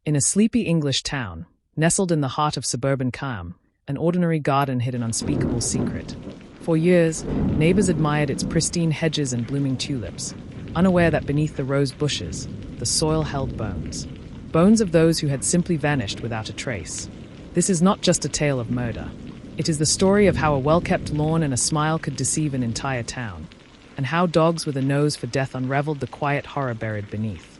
In a sleepy English town, nestled in the heart of suburban calm, an ordinary garden hid an unspeakable secret. For years, neighbors admired its pristine hedges and blooming tulips, unaware that beneath the rose bushes, the soil held bones. Bones of those who had simply vanished without a trace. This is not just a tale of murder. It is the story of how a well-kept lawn and a smile could deceive an entire town, and how dogs with a nose for death unraveled the quiet horror buried beneath.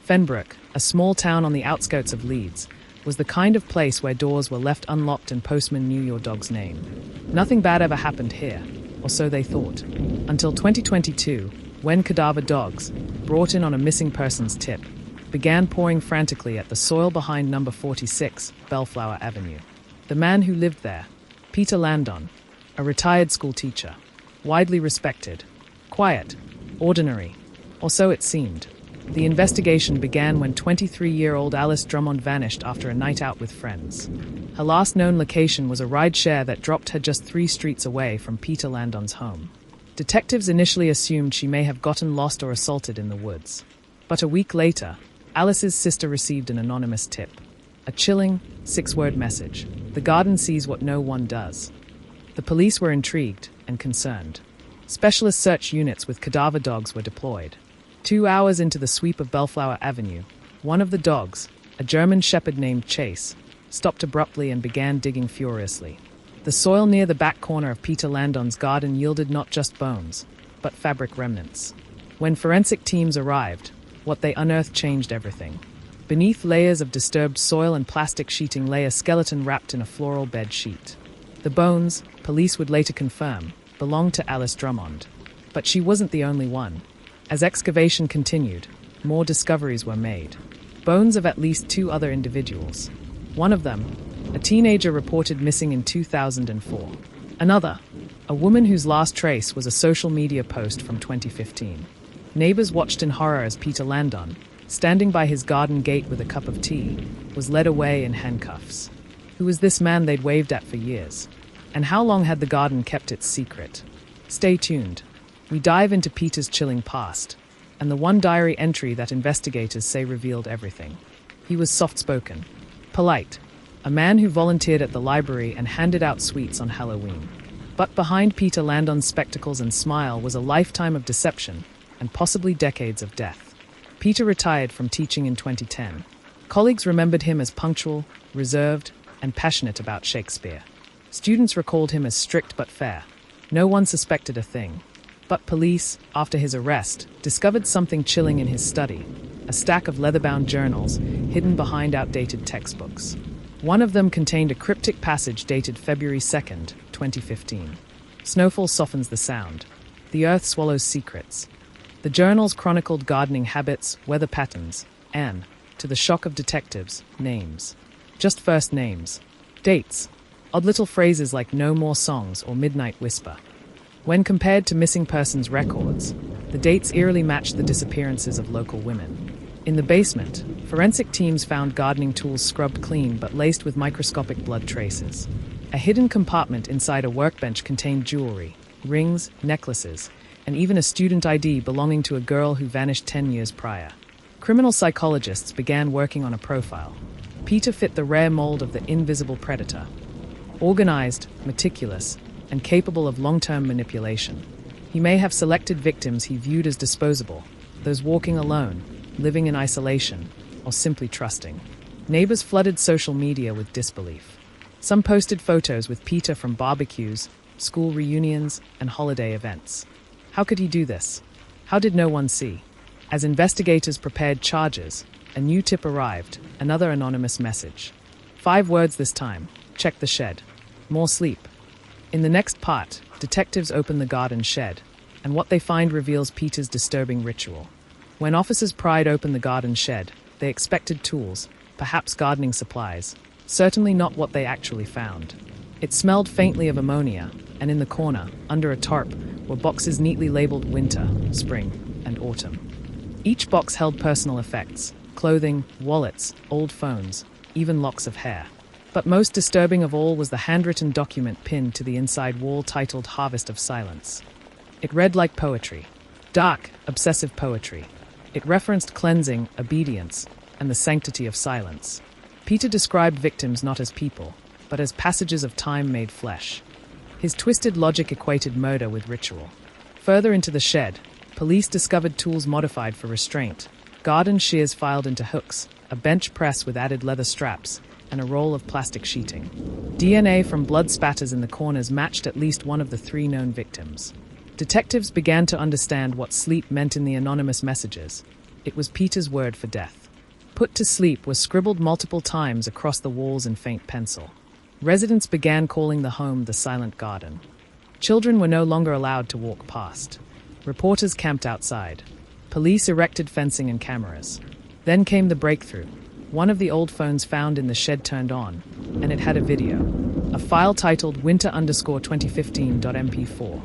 Fenbrook, a small town on the outskirts of Leeds, was the kind of place where doors were left unlocked and postmen knew your dog's name. Nothing bad ever happened here, or so they thought, until 2022, when Cadaver Dogs, brought in on a missing persons tip, began pawing frantically at the soil behind number 46, Bellflower Avenue. The man who lived there, Peter Landon, a retired school teacher, widely respected, quiet, ordinary, or so it seemed. The investigation began when 23-year-old Alice Drummond vanished after a night out with friends. Her last known location was a rideshare that dropped her just 3 streets away from Peter Landon's home. Detectives initially assumed she may have gotten lost or assaulted in the woods. But a week later, Alice's sister received an anonymous tip. A chilling, 6-word message. The garden sees what no one does. The police were intrigued and concerned. Specialist search units with cadaver dogs were deployed. 2 hours into the sweep of Bellflower Avenue, one of the dogs, a German shepherd named Chase, stopped abruptly and began digging furiously. The soil near the back corner of Peter Landon's garden yielded not just bones, but fabric remnants. When forensic teams arrived, what they unearthed changed everything. Beneath layers of disturbed soil and plastic sheeting lay a skeleton wrapped in a floral bed sheet. The bones, police would later confirm, belonged to Alice Drummond. But she wasn't the only one. As excavation continued, more discoveries were made. Bones of at least 2 other individuals. One of them, a teenager reported missing in 2004. Another, a woman whose last trace was a social media post from 2015. Neighbors watched in horror as Peter Landon, standing by his garden gate with a cup of tea, was led away in handcuffs. Who was this man they'd waved at for years? And how long had the garden kept its secret? Stay tuned. We dive into Peter's chilling past, and the one diary entry that investigators say revealed everything. He was soft-spoken, polite, a man who volunteered at the library and handed out sweets on Halloween. But behind Peter Landon's spectacles and smile was a lifetime of deception and possibly decades of death. Peter retired from teaching in 2010. Colleagues remembered him as punctual, reserved, and passionate about Shakespeare. Students recalled him as strict but fair. No one suspected a thing. But police, after his arrest, discovered something chilling in his study, a stack of leather-bound journals hidden behind outdated textbooks. One of them contained a cryptic passage dated February 2nd, 2015. Snowfall softens the sound. The earth swallows secrets. The journals chronicled gardening habits, weather patterns, and, to the shock of detectives, names. Just first names. Dates. Odd little phrases like "no more songs" or "midnight whisper." When compared to missing persons records, the dates eerily matched the disappearances of local women. In the basement, forensic teams found gardening tools scrubbed clean but laced with microscopic blood traces. A hidden compartment inside a workbench contained jewelry, rings, necklaces, and even a student ID belonging to a girl who vanished 10 years prior. Criminal psychologists began working on a profile. Peter fit the rare mold of the invisible predator. Organized, meticulous, and capable of long-term manipulation. He may have selected victims he viewed as disposable, those walking alone, living in isolation, or simply trusting. Neighbors flooded social media with disbelief. Some posted photos with Peter from barbecues, school reunions, and holiday events. How could he do this? How did no one see? As investigators prepared charges, a new tip arrived, another anonymous message. 5 words this time. Check the shed. More sleep. In the next part, detectives open the garden shed, and what they find reveals Peter's disturbing ritual. When officers pried open the garden shed, they expected tools, perhaps gardening supplies, certainly not what they actually found. It smelled faintly of ammonia, and in the corner, under a tarp, were boxes neatly labeled winter, spring, and autumn. Each box held personal effects, clothing, wallets, old phones, even locks of hair. But most disturbing of all was the handwritten document pinned to the inside wall titled Harvest of Silence. It read like poetry. Dark, obsessive poetry. It referenced cleansing, obedience, and the sanctity of silence. Peter described victims not as people, but as passages of time made flesh. His twisted logic equated murder with ritual. Further into the shed, police discovered tools modified for restraint, garden shears filed into hooks, a bench press with added leather straps, and a roll of plastic sheeting. DNA from blood spatters in the corners matched at least one of the 3 known victims. Detectives began to understand what sleep meant in the anonymous messages. It was Peter's word for death. Put to sleep was scribbled multiple times across the walls in faint pencil. Residents began calling the home the Silent Garden. Children were no longer allowed to walk past. Reporters camped outside. Police erected fencing and cameras. Then came the breakthrough. One of the old phones found in the shed turned on, and it had a video. A file titled winter_2015.mp4.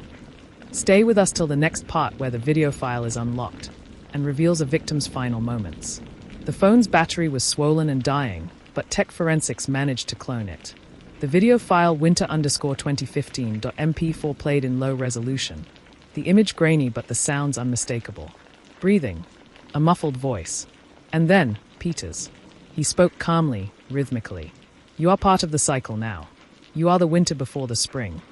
Stay with us till the next part where the video file is unlocked and reveals a victim's final moments. The phone's battery was swollen and dying, but tech forensics managed to clone it. The video file winter_2015.mp4 played in low resolution. The image grainy but the sounds unmistakable. Breathing. A muffled voice. And then, Peter's. He spoke calmly, rhythmically. You are part of the cycle now. You are the winter before the spring.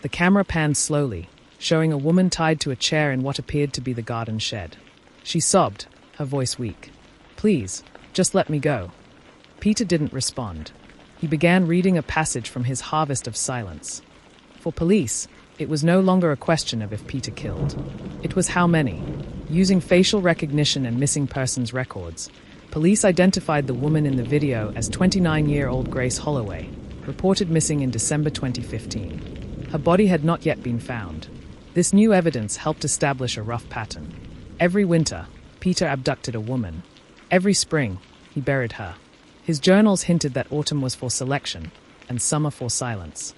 The camera panned slowly, showing a woman tied to a chair in what appeared to be the garden shed. She sobbed, her voice weak. Please, just let me go. Peter didn't respond. He began reading a passage from his Harvest of Silence. For police, it was no longer a question of if Peter killed. It was how many. Using facial recognition and missing persons records, police identified the woman in the video as 29-year-old Grace Holloway, reported missing in December 2015. Her body had not yet been found. This new evidence helped establish a rough pattern. Every winter, Peter abducted a woman. Every spring, he buried her. His journals hinted that autumn was for selection and summer for silence.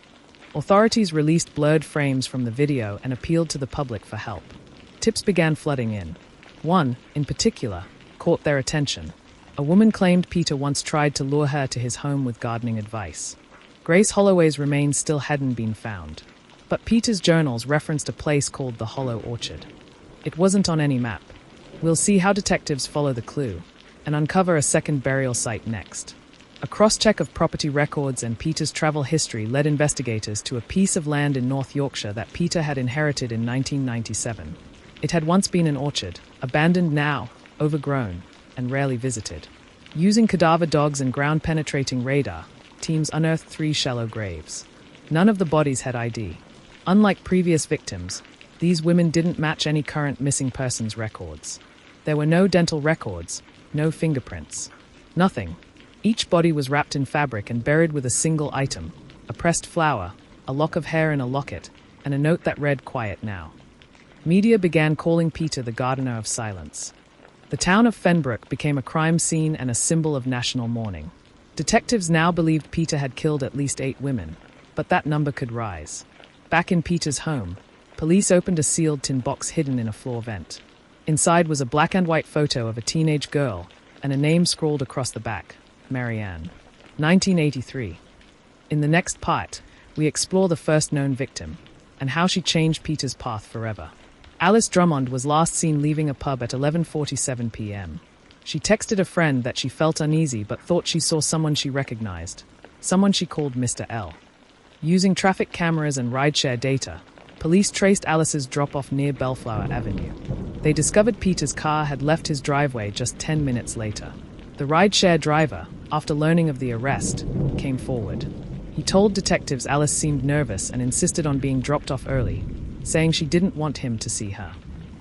Authorities released blurred frames from the video and appealed to the public for help. Tips began flooding in. One, in particular, caught their attention. A woman claimed Peter once tried to lure her to his home with gardening advice. Grace Holloway's remains still hadn't been found, but Peter's journals referenced a place called the Hollow Orchard. It wasn't on any map. We'll see how detectives follow the clue and uncover a second burial site next. A cross-check of property records and Peter's travel history led investigators to a piece of land in North Yorkshire that Peter had inherited in 1997. It had once been an orchard, abandoned now, overgrown, and rarely visited. Using cadaver dogs and ground-penetrating radar, teams unearthed 3 shallow graves. None of the bodies had ID. Unlike previous victims, these women didn't match any current missing persons records. There were no dental records, no fingerprints. Nothing. Each body was wrapped in fabric and buried with a single item, a pressed flower, a lock of hair in a locket, and a note that read, "Quiet now." Media began calling Peter the Gardener of Silence. The town of Fenbrook became a crime scene and a symbol of national mourning. Detectives now believed Peter had killed at least 8 women, but that number could rise. Back in Peter's home, police opened a sealed tin box hidden in a floor vent. Inside was a black and white photo of a teenage girl and a name scrawled across the back, Marianne, 1983. In the next part, we explore the first known victim and how she changed Peter's path forever. Alice Drummond was last seen leaving a pub at 11:47 p.m. She texted a friend that she felt uneasy but thought she saw someone she recognized, someone she called Mr. L. Using traffic cameras and rideshare data, police traced Alice's drop-off near Bellflower Avenue. They discovered Peter's car had left his driveway just 10 minutes later. The rideshare driver, after learning of the arrest, came forward. He told detectives Alice seemed nervous and insisted on being dropped off early, saying she didn't want him to see her.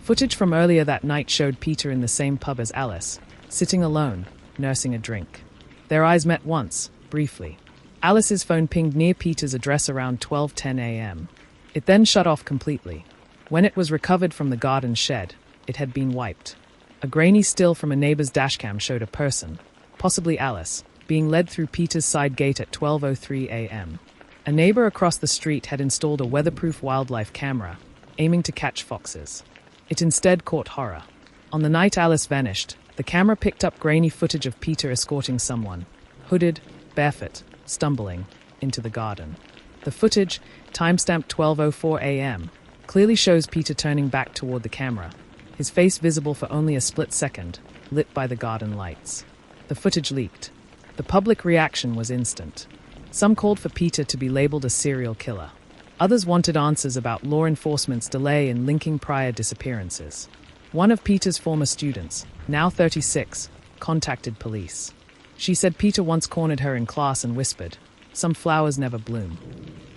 Footage from earlier that night showed Peter in the same pub as Alice, sitting alone, nursing a drink. Their eyes met once, briefly. Alice's phone pinged near Peter's address around 12:10 a.m. It then shut off completely. When it was recovered from the garden shed, it had been wiped. A grainy still from a neighbor's dashcam showed a person, possibly Alice, being led through Peter's side gate at 12:03 a.m. A neighbor across the street had installed a weatherproof wildlife camera, aiming to catch foxes. It instead caught horror. On the night Alice vanished, the camera picked up grainy footage of Peter escorting someone, hooded, barefoot, stumbling, into the garden. The footage, timestamped 12:04 a.m., clearly shows Peter turning back toward the camera, his face visible for only a split second, lit by the garden lights. The footage leaked. The public reaction was instant. Some called for Peter to be labeled a serial killer. Others wanted answers about law enforcement's delay in linking prior disappearances. One of Peter's former students, now 36, contacted police. She said Peter once cornered her in class and whispered, "Some flowers never bloom."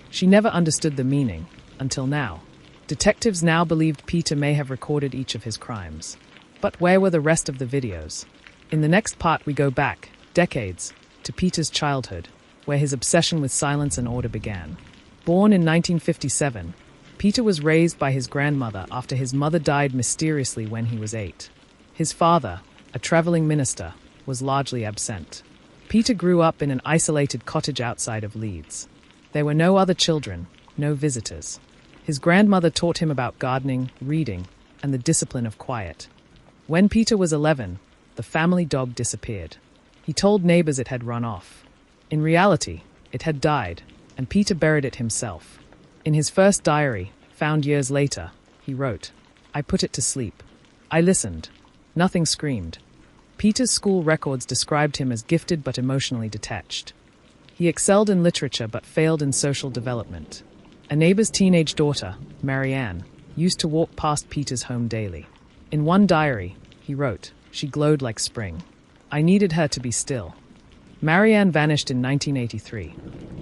She never understood the meaning, until now. Detectives now believed Peter may have recorded each of his crimes. But where were the rest of the videos? In the next part we go back, decades, to Peter's childhood, where his obsession with silence and order began. Born in 1957, Peter was raised by his grandmother after his mother died mysteriously when he was 8. His father, a traveling minister, was largely absent. Peter grew up in an isolated cottage outside of Leeds. There were no other children, no visitors. His grandmother taught him about gardening, reading, and the discipline of quiet. When Peter was 11, the family dog disappeared. He told neighbors it had run off. In reality, it had died, and Peter buried it himself. In his first diary, found years later, he wrote, "I put it to sleep. I listened. Nothing screamed." Peter's school records described him as gifted but emotionally detached. He excelled in literature but failed in social development. A neighbor's teenage daughter, Marianne, used to walk past Peter's home daily. In one diary, he wrote, "She glowed like spring. I needed her to be still." Marianne vanished in 1983.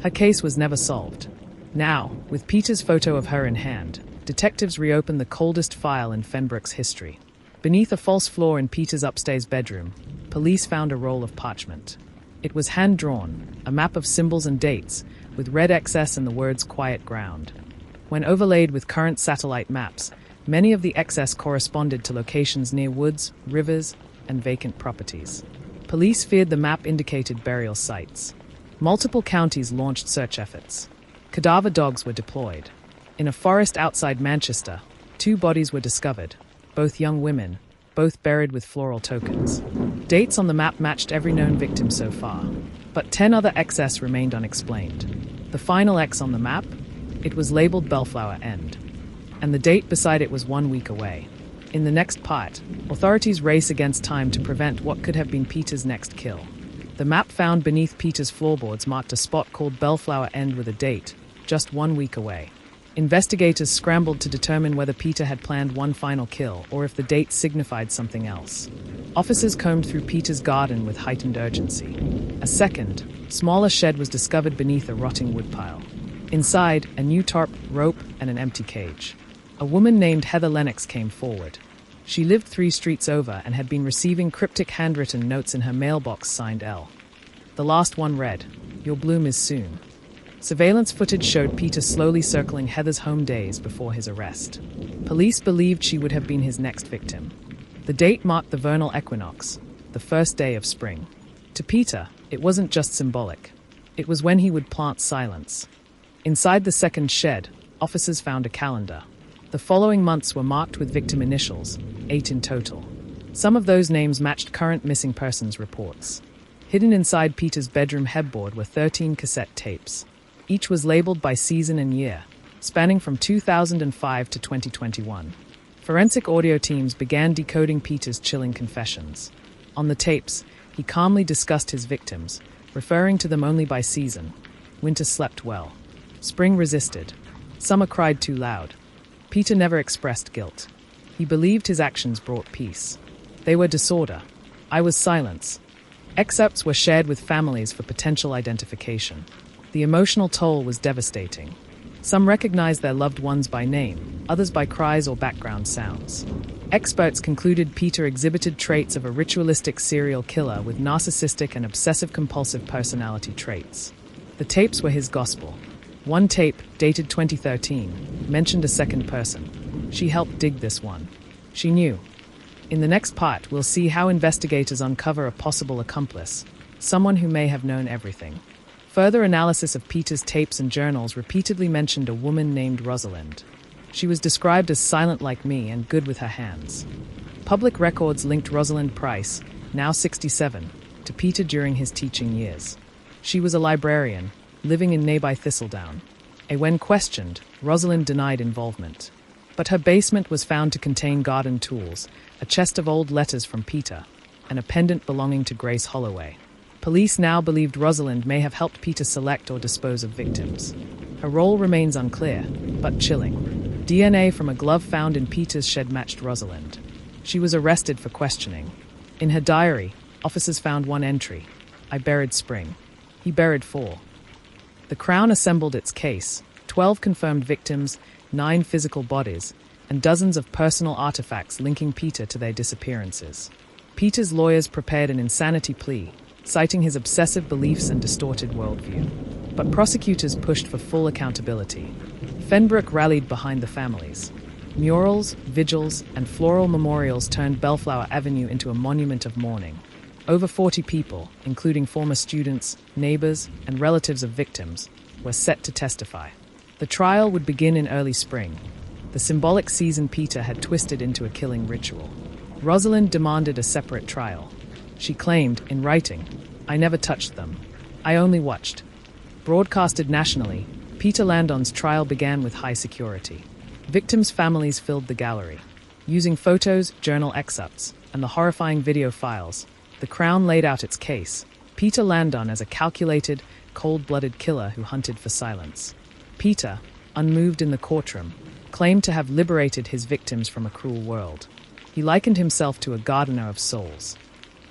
Her case was never solved. Now, with Peter's photo of her in hand, detectives reopened the coldest file in Fenbrook's history. Beneath a false floor in Peter's upstairs bedroom, police found a roll of parchment. It was hand-drawn, a map of symbols and dates, with red XS and the words "quiet ground." When overlaid with current satellite maps, many of the XS corresponded to locations near woods, rivers, and vacant properties. Police feared the map indicated burial sites. Multiple counties launched search efforts. Cadaver dogs were deployed. In a forest outside Manchester, 2 bodies were discovered, both young women, both buried with floral tokens. Dates on the map matched every known victim so far, but 10 other XS remained unexplained. The final X on the map? It was labeled Bellflower End, and the date beside it was 1 week away. In the next part, authorities race against time to prevent what could have been Peter's next kill. The map found beneath Peter's floorboards marked a spot called Bellflower End with a date, just 1 week away. Investigators scrambled to determine whether Peter had planned one final kill or if the date signified something else. Officers combed through Peter's garden with heightened urgency. A second, smaller shed was discovered beneath a rotting woodpile. Inside, a new tarp, rope, and an empty cage. A woman named Heather Lennox came forward. She lived 3 streets over and had been receiving cryptic handwritten notes in her mailbox signed L. The last one read, "Your bloom is soon." Surveillance footage showed Peter slowly circling Heather's home days before his arrest. Police believed she would have been his next victim. The date marked the vernal equinox, the first day of spring. To Peter, it wasn't just symbolic. It was when he would plant silence. Inside the second shed, officers found a calendar. The following months were marked with victim initials, 8 in total. Some of those names matched current missing persons reports. Hidden inside Peter's bedroom headboard were 13 cassette tapes. Each was labeled by season and year, spanning from 2005 to 2021. Forensic audio teams began decoding Peter's chilling confessions. On the tapes, he calmly discussed his victims, referring to them only by season. Winter slept well. Spring resisted. Summer cried too loud. Peter never expressed guilt. He believed his actions brought peace. They were disorder. I was silence. Excerpts were shared with families for potential identification. The emotional toll was devastating. Some recognized their loved ones by name, others by cries or background sounds. Experts concluded Peter exhibited traits of a ritualistic serial killer with narcissistic and obsessive-compulsive personality traits. The tapes were his gospel. One tape, dated 2013, mentioned a second person. She helped dig this one. She knew. In the next part, we'll see how investigators uncover a possible accomplice, someone who may have known everything. Further analysis of Peter's tapes and journals repeatedly mentioned a woman named Rosalind. She was described as silent like me and good with her hands. Public records linked Rosalind Price, now 67, to Peter during his teaching years. She was a librarian, living in nearby Thistledown. When questioned, Rosalind denied involvement. But her basement was found to contain garden tools, a chest of old letters from Peter, and a pendant belonging to Grace Holloway. Police now believed Rosalind may have helped Peter select or dispose of victims. Her role remains unclear, but chilling. DNA from a glove found in Peter's shed matched Rosalind. She was arrested for questioning. In her diary, officers found one entry: "I buried Spring. He buried 4. The Crown assembled its case: 12 confirmed victims, 9 physical bodies, and dozens of personal artifacts linking Peter to their disappearances. Peter's lawyers prepared an insanity plea, citing his obsessive beliefs and distorted worldview. But prosecutors pushed for full accountability. Fenbrook rallied behind the families. Murals, vigils, and floral memorials turned Bellflower Avenue into a monument of mourning. Over 40 people, including former students, neighbors, and relatives of victims, were set to testify. The trial would begin in early spring. The symbolic season Peter had twisted into a killing ritual. Rosalind demanded a separate trial. She claimed, in writing, "I never touched them. I only watched." Broadcasted nationally, Peter Landon's trial began with high security. Victims' families filled the gallery. Using photos, journal excerpts, and the horrifying video files, the Crown laid out its case: Peter Landon as a calculated, cold-blooded killer who hunted for silence. Peter, unmoved in the courtroom, claimed to have liberated his victims from a cruel world. He likened himself to a gardener of souls.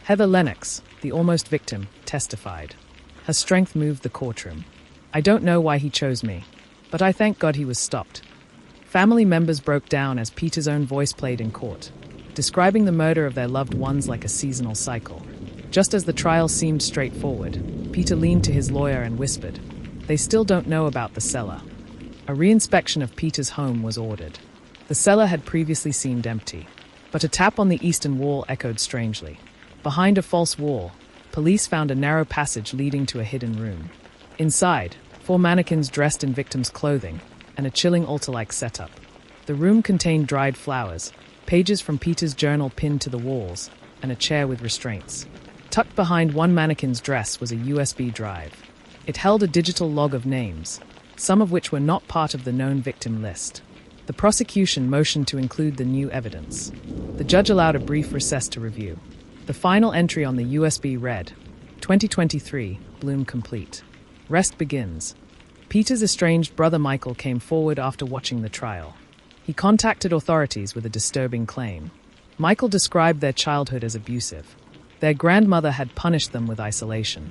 Heather Lennox, the almost victim, testified. Her strength moved the courtroom. "I don't know why he chose me, but I thank God he was stopped." Family members broke down as Peter's own voice played in court, describing the murder of their loved ones like a seasonal cycle. Just as the trial seemed straightforward, Peter leaned to his lawyer and whispered, "They still don't know about the cellar." A reinspection of Peter's home was ordered. The cellar had previously seemed empty, but a tap on the eastern wall echoed strangely. Behind a false wall, police found a narrow passage leading to a hidden room. Inside, 4 mannequins dressed in victims' clothing, and a chilling altar-like setup. The room contained dried flowers, pages from Peter's journal pinned to the walls, and a chair with restraints. Tucked behind one mannequin's dress was a USB drive. It held a digital log of names, some of which were not part of the known victim list. The prosecution motioned to include the new evidence. The judge allowed a brief recess to review. The final entry on the USB read, 2023, Bloom complete. Rest begins. Peter's estranged brother Michael came forward after watching the trial. He contacted authorities with a disturbing claim. Michael described their childhood as abusive. Their grandmother had punished them with isolation.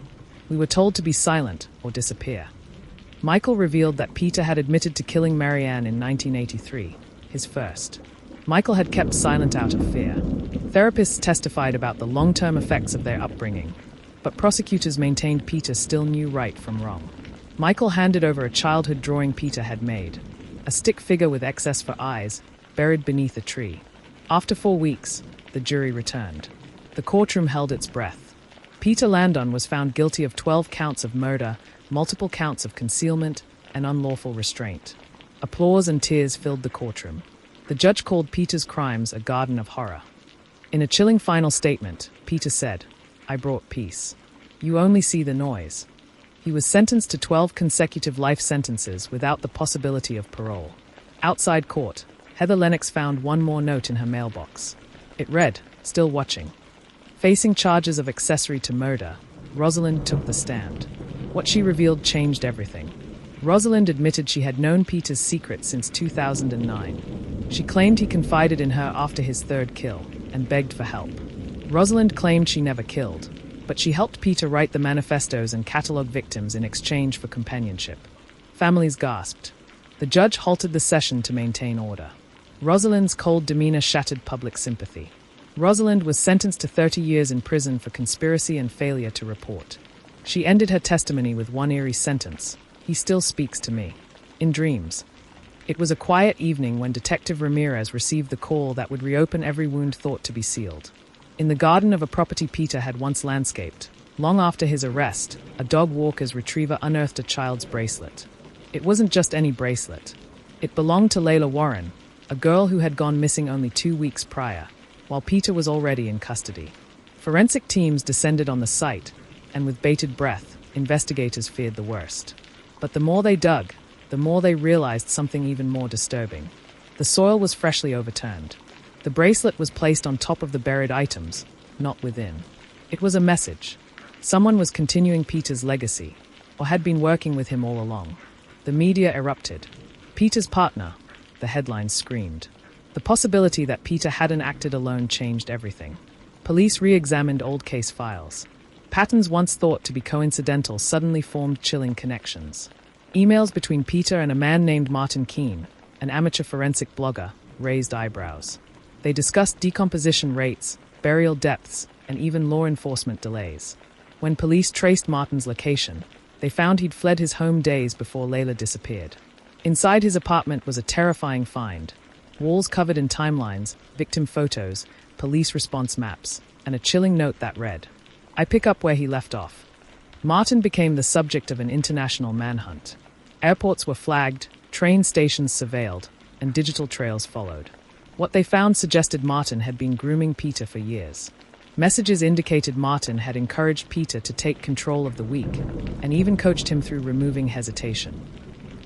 "We were told to be silent or disappear." Michael revealed that Peter had admitted to killing Marianne in 1983, his first. Michael had kept silent out of fear. Therapists testified about the long-term effects of their upbringing, but prosecutors maintained Peter still knew right from wrong. Michael handed over a childhood drawing Peter had made, a stick figure with excess for eyes, buried beneath a tree. After 4 weeks, the jury returned. The courtroom held its breath. Peter Landon was found guilty of 12 counts of murder, multiple counts of concealment, and unlawful restraint. Applause and tears filled the courtroom. The judge called Peter's crimes a garden of horror. In a chilling final statement, Peter said, "I brought peace. You only see the noise." He was sentenced to 12 consecutive life sentences without the possibility of parole. Outside court, Heather Lennox found one more note in her mailbox. It read, "Still watching." Facing charges of accessory to murder, Rosalind took the stand. What she revealed changed everything. Rosalind admitted she had known Peter's secret since 2009. She claimed he confided in her after his 3rd kill and begged for help. Rosalind claimed she never killed, but she helped Peter write the manifestos and catalog victims in exchange for companionship. Families gasped. The judge halted the session to maintain order. Rosalind's cold demeanor shattered public sympathy. Rosalind was sentenced to 30 years in prison for conspiracy and failure to report. She ended her testimony with one eerie sentence: "He still speaks to me. In dreams." It was a quiet evening when Detective Ramirez received the call that would reopen every wound thought to be sealed. In the garden of a property Peter had once landscaped, long after his arrest, a dog walker's retriever unearthed a child's bracelet. It wasn't just any bracelet. It belonged to Layla Warren, a girl who had gone missing only 2 weeks prior, while Peter was already in custody. Forensic teams descended on the site, and with bated breath, investigators feared the worst. But the more they dug, the more they realized something even more disturbing. The soil was freshly overturned. The bracelet was placed on top of the buried items, not within. It was a message. Someone was continuing Peter's legacy, or had been working with him all along. The media erupted. Peter's partner, the headlines screamed. The possibility that Peter hadn't acted alone changed everything. Police re-examined old case files. Patterns once thought to be coincidental suddenly formed chilling connections. Emails between Peter and a man named Martin Keene, an amateur forensic blogger, raised eyebrows. They discussed decomposition rates, burial depths, and even law enforcement delays. When police traced Martin's location, they found he'd fled his home days before Layla disappeared. Inside his apartment was a terrifying find. Walls covered in timelines, victim photos, police response maps, and a chilling note that read, "I pick up where he left off." Martin became the subject of an international manhunt. Airports were flagged, train stations surveilled, and digital trails followed. What they found suggested Martin had been grooming Peter for years. Messages indicated Martin had encouraged Peter to take control of the weak, and even coached him through removing hesitation.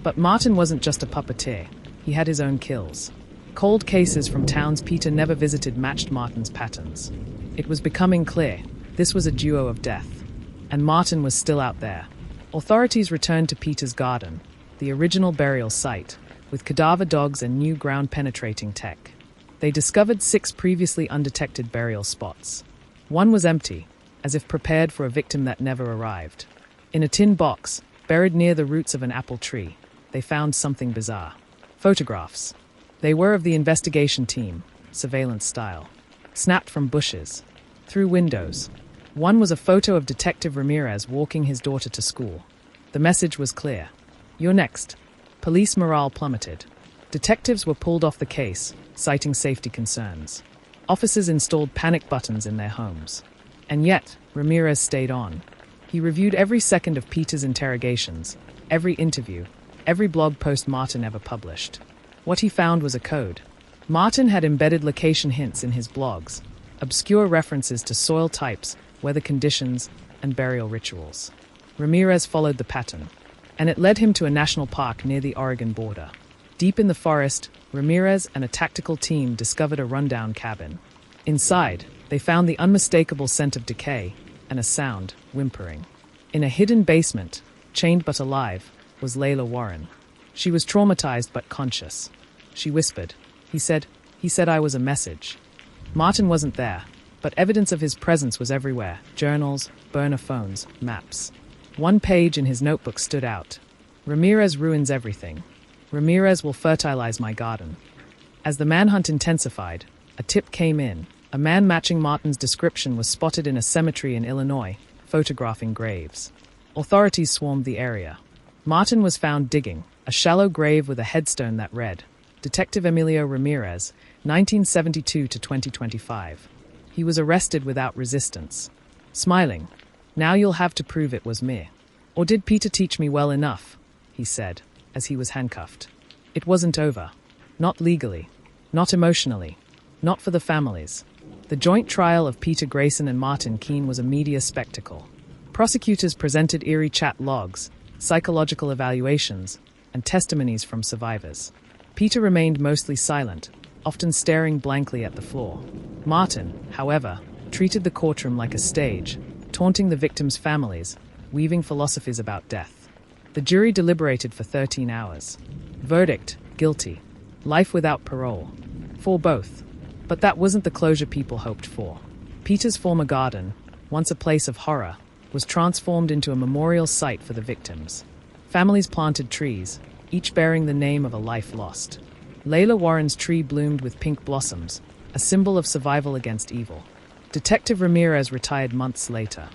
But Martin wasn't just a puppeteer, he had his own kills. Cold cases from towns Peter never visited matched Martin's patterns. It was becoming clear, this was a duo of death. And Martin was still out there. Authorities returned to Peter's garden, the original burial site, with cadaver dogs and new ground-penetrating tech. They discovered 6 previously undetected burial spots. One was empty, as if prepared for a victim that never arrived. In a tin box, buried near the roots of an apple tree, they found something bizarre. Photographs. They were of the investigation team, surveillance style. Snapped from bushes. Through windows. One was a photo of Detective Ramirez walking his daughter to school. The message was clear. "You're next." Police morale plummeted. Detectives were pulled off the case, citing safety concerns. Officers installed panic buttons in their homes. And yet, Ramirez stayed on. He reviewed every second of Peter's interrogations, every interview, every blog post Martin ever published. What he found was a code. Martin had embedded location hints in his blogs, obscure references to soil types, weather conditions, and burial rituals. Ramirez followed the pattern, and it led him to a national park near the Oregon border. Deep in the forest, Ramirez and a tactical team discovered a rundown cabin. Inside, they found the unmistakable scent of decay and a sound, whimpering. In a hidden basement, chained but alive, was Layla Warren. She was traumatized but conscious. She whispered, He said I was a message." Martin wasn't there, but evidence of his presence was everywhere. Journals, burner phones, maps. One page in his notebook stood out. "Ramirez ruins everything. Ramirez will fertilize my garden." As the manhunt intensified, a tip came in. A man matching Martin's description was spotted in a cemetery in Illinois, photographing graves. Authorities swarmed the area. Martin was found digging, a shallow grave with a headstone that read, Detective Emilio Ramirez, 1972 to 2025. He was arrested without resistance. Smiling, "Now you'll have to prove it was me. Or did Peter teach me well enough?" he said, as he was handcuffed. It wasn't over. Not legally. Not emotionally. Not for the families. The joint trial of Peter Grayson and Martin Keene was a media spectacle. Prosecutors presented eerie chat logs, psychological evaluations, and testimonies from survivors. Peter remained mostly silent, often staring blankly at the floor. Martin, however, treated the courtroom like a stage, taunting the victims' families, weaving philosophies about death. The jury deliberated for 13 hours. Verdict, guilty. Life without parole. For both. But that wasn't the closure people hoped for. Peter's former garden, once a place of horror, was transformed into a memorial site for the victims. Families planted trees, each bearing the name of a life lost. Layla Warren's tree bloomed with pink blossoms, a symbol of survival against evil. Detective Ramirez retired months later.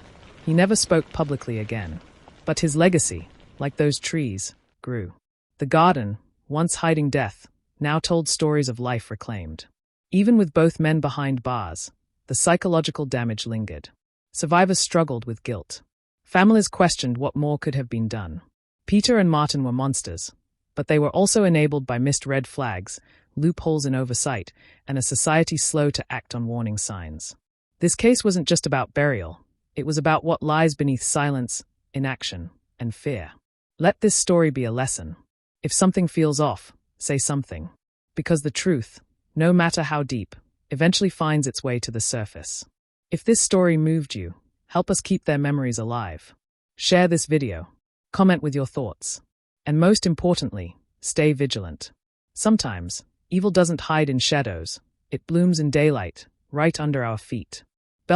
He never spoke publicly again. But his legacy, like those trees, grew. The garden, once hiding death, now told stories of life reclaimed. Even with both men behind bars, the psychological damage lingered. Survivors struggled with guilt. Families questioned what more could have been done. Peter and Martin were monsters, but they were also enabled by missed red flags, loopholes in oversight, and a society slow to act on warning signs. This case wasn't just about burial. It was about what lies beneath silence, inaction, and fear. Let this story be a lesson. If something feels off, say something. Because the truth, no matter how deep, eventually finds its way to the surface. If this story moved you, help us keep their memories alive. Share this video. Comment with your thoughts. And most importantly, stay vigilant. Sometimes, evil doesn't hide in shadows. It blooms in daylight, right under our feet.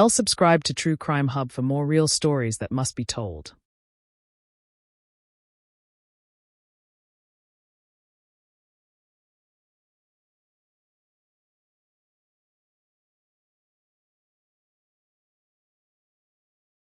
Subscribe to True Crime Hub for more real stories that must be told.